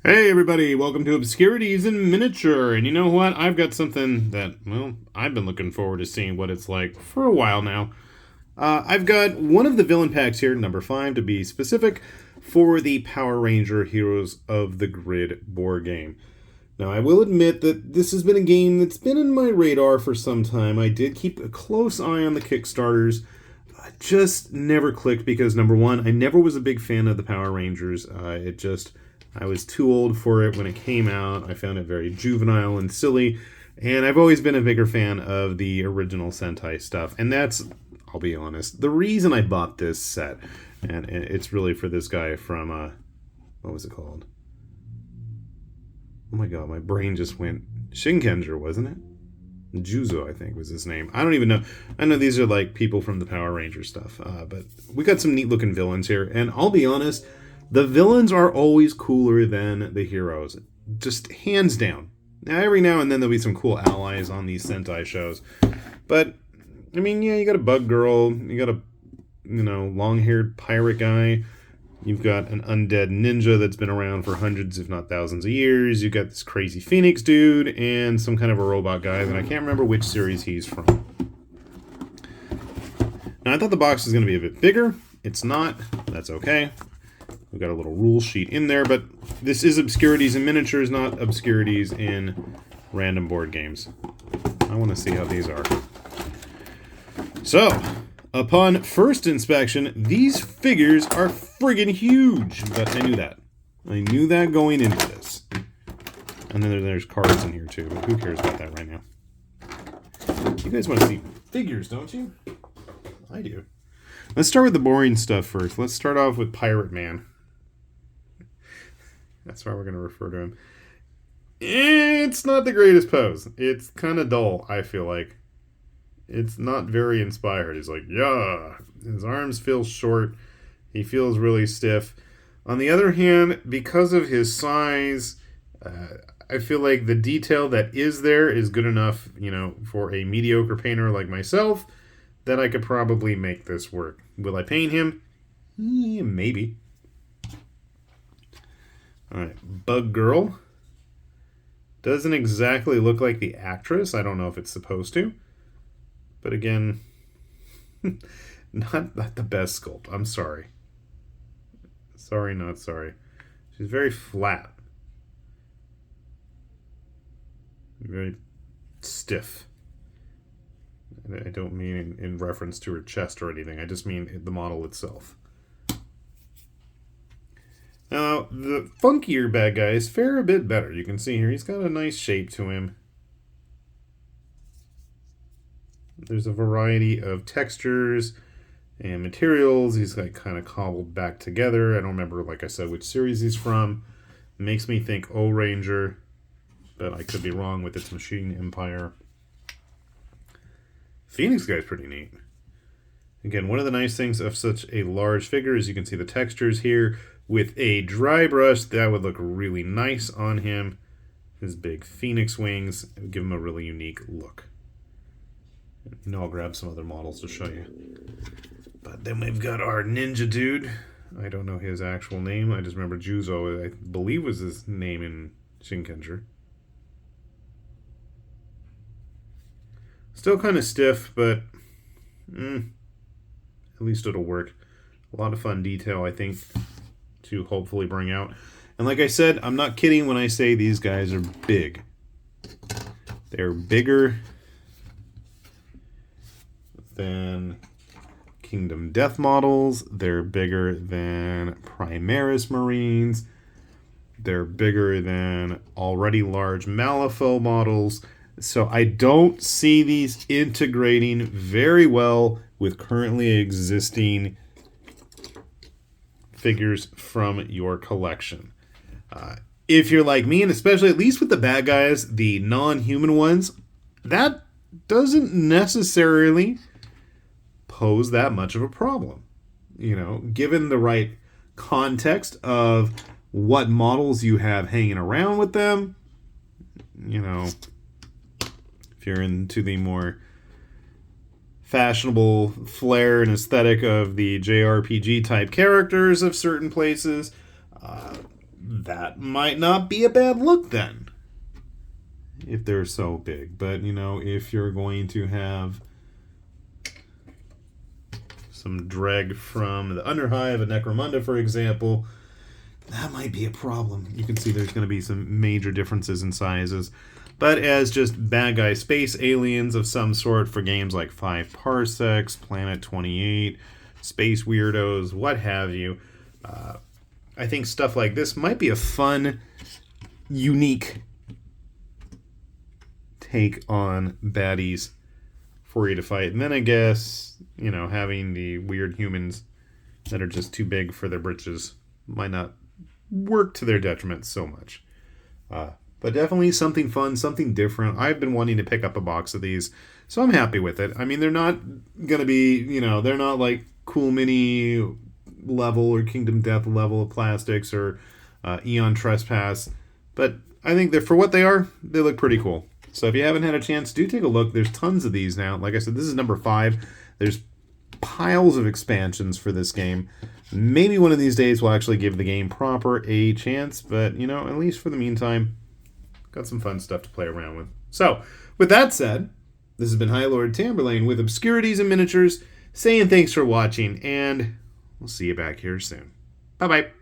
Hey everybody, welcome to Obscurities in Miniature. And you know what? I've got something that, well, I've been looking forward to seeing what it's like for a while now. I've got one of the villain packs here, number 5 to be specific, for the Power Ranger Heroes of the Grid board game. Now, I will admit that this has been a game that's been in my radar for some time. I did keep a close eye on the Kickstarters. I just never clicked because, number one, I never was a big fan of the Power Rangers. I was too old for it when it came out. I found it very juvenile and silly. And I've always been a bigger fan of the original Sentai stuff. And that's, I'll be honest, the reason I bought this set. And it's really for this guy from, what was it called? Oh my god, my brain just went. Shinkenger, wasn't it? Juzo, I think, was his name. I don't even know. I know these are like people from the Power Ranger stuff. But we got some neat looking villains here. And I'll be honest, the villains are always cooler than the heroes. Just hands down. Now, every now and then there'll be some cool allies on these Sentai shows. But, I mean, yeah, you got a bug girl. You got a, long-haired pirate guy. You've got an undead ninja that's been around for hundreds, if not thousands of years. You've got this crazy Phoenix dude and some kind of a robot guy that I can't remember which series he's from. Now, I thought the box was going to be a bit bigger. It's not. That's okay. We've got a little rule sheet in there, but this is Obscurities in Miniatures, not Obscurities in random board games. I want to see how these are. So, upon first inspection, these figures are friggin' huge, but I knew that. I knew that going into this. And then there's cards in here too, but who cares about that right now? You guys want to see figures, don't you? I do. Let's start with the boring stuff first. Let's start off with Pirate Man. That's why we're going to refer to him. It's not the greatest pose. It's kind of dull, I feel like. It's not very inspired. He's like, yeah. His arms feel short. He feels really stiff. On the other hand, because of his size, I feel like the detail that is there is good enough, for a mediocre painter like myself, that I could probably make this work. Will I paint him? Maybe. Alright, Bug Girl. Doesn't exactly look like the actress. I don't know if it's supposed to. But again, not the best sculpt. I'm sorry. Sorry, not sorry. She's very flat. Very stiff. I don't mean in reference to her chest or anything. I just mean the model itself. Now, the funkier bad guys fare a bit better. You can see here, he's got a nice shape to him. There's a variety of textures and materials. He's like kind of cobbled back together. I don't remember, like I said, which series he's from. It makes me think O-Ranger, but I could be wrong with its Machine Empire. Phoenix guy's pretty neat. Again, one of the nice things of such a large figure is you can see the textures here. With a dry brush, that would look really nice on him. His big phoenix wings give him a really unique look. I'll grab some other models to show you. But then we've got our ninja dude. I don't know his actual name. I just remember Juzo, I believe was his name in Shinkenger. Still kind of stiff, but at least it'll work. A lot of fun detail, I think, to hopefully bring out. And like I said, I'm not kidding when I say these guys are big. They're bigger than Kingdom Death models. They're bigger than Primaris Marines. They're bigger than already large Malifaux models. So I don't see these integrating very well with currently existing figures from your collection. If you're like me, and especially at least with the bad guys, the non-human ones, that doesn't necessarily pose that much of a problem. Given the right context of what models you have hanging around with them, if you're into the more fashionable flair and aesthetic of the JRPG type characters of certain places, that might not be a bad look then, if they're so big. But, you know, if you're going to have some dreg from the Underhive, a Necromunda, for example, that might be a problem. You can see there's going to be some major differences in sizes. But as just bad guy space aliens of some sort for games like 5 Parsecs, Planet 28, Space Weirdos, what have you, I think stuff like this might be a fun, unique take on baddies for you to fight. And then I guess, you know, having the weird humans that are just too big for their britches might not work to their detriment so much. But definitely something fun, something different. I've been wanting to pick up a box of these, so I'm happy with it. I mean, they're not going to be, you know, they're not like Cool Mini level or Kingdom Death level of plastics or Eon Trespass, but I think that for what they are, they look pretty cool. So if you haven't had a chance, do take a look. There's tons of these now. Like I said, this is number 5. There's piles of expansions for this game. Maybe one of these days we'll actually give the game proper a chance, but, you know, at least for the meantime, got some fun stuff to play around with. So, with that said, this has been High Lord Tamberlane with Obscurities and Miniatures, saying thanks for watching, and we'll see you back here soon. Bye-bye.